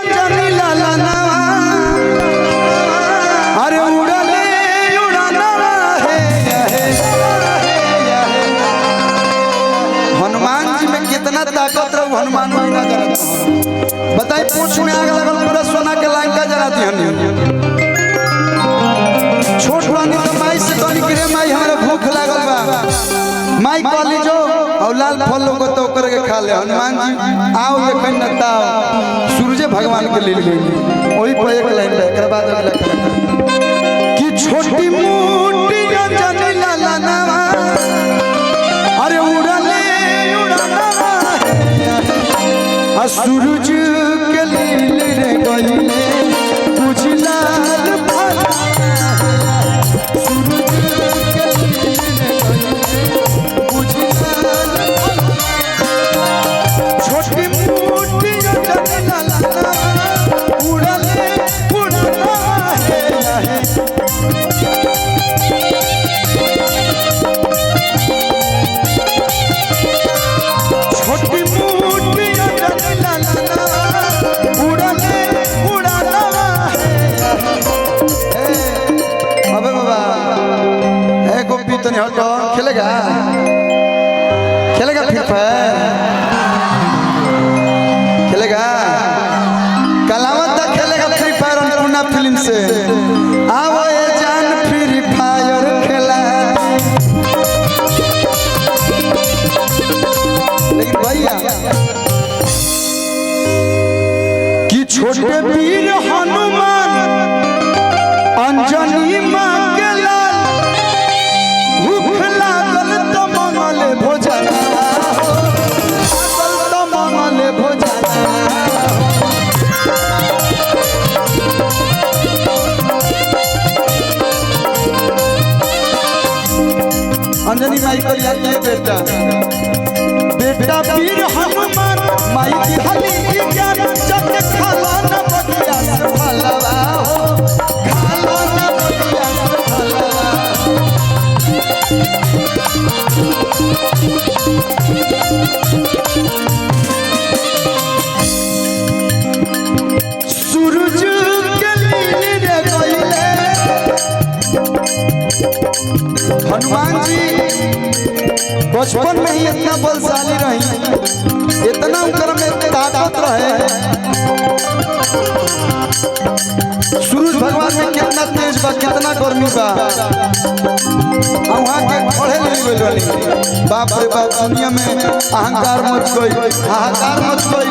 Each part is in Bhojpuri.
अंजनी लाला अरे उड़ले उड़ाना है हनुमान जी में कितना ताकत रहो हनुमान भी ना जानत बताई पूछ में आग लगल पूरा सोना के लंका जला दिहनी छोट वाली तो माई से कहनी कि रे माई हमरा भूख लागल बा माई कहली जो और लाल फल लोग तो करके खा ले हनुमान जी आओ देखन न ताओ सूरज भगवान के लील गई वही पर एक लाइन है एकरा बाद अगला कि छोटी मोटी अंजनी लाला नावा अरे उड़ले उड़ाना आ सूरज के लील रे गईले बुझला हटो खेलेगा खेलेगा फ्री फायर खेलेगा कलावत तक खेलेगा फ्री फायर अन्नपूर्णा फिल्म से आओ ये जान फ्री फायर खेला लेकिन भैया कि छोटे वीर हनुमान अंजनी मां अंजनी माई को लिया ये बेटा बेटा वीर हनुमान माई की हली ज्ञान जग खाला न बगिया से भलवा हो खाला न बगिया से भलवा सूरज के लील रे गईले हनुमान जी बचपन में ही इतना बलशाली रही इतना उनकर में ताकत रहे सूरज भगवान में कितना तेज बा कितना गर्मी बा वहाँ के खड़े ले गई बाप रे बाप दुनिया में अहंकार मच गई हाहाकार मच गई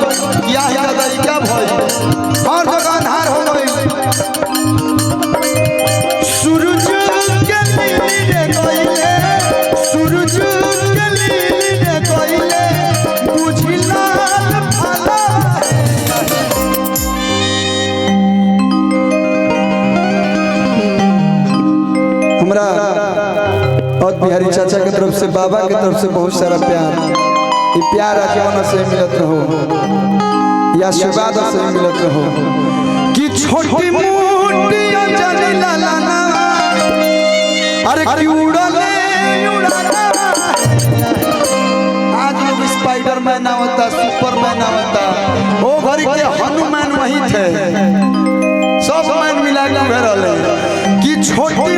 क्या ही क्या भई हर जगह अंधार हो गई सूरज के लील रे गईले सूरज के लील रे गईले बुझिला भला हमरा और बिहारी चाचा की तरफ से बाबा की तरफ से बहुत सारा प्यार ये प्यार आजीवन से मिलत रहो या आशीर्वाद से मिलत रहो कि छोटी मोटी अंजनी लाला ना अरे कि उड़ले उड़ाना आज लोग स्पाइडरमैन आवता सुपरमैन आवता ओ घरी के हनुमान वही थे सब मैन मिला के रहले कि छोटी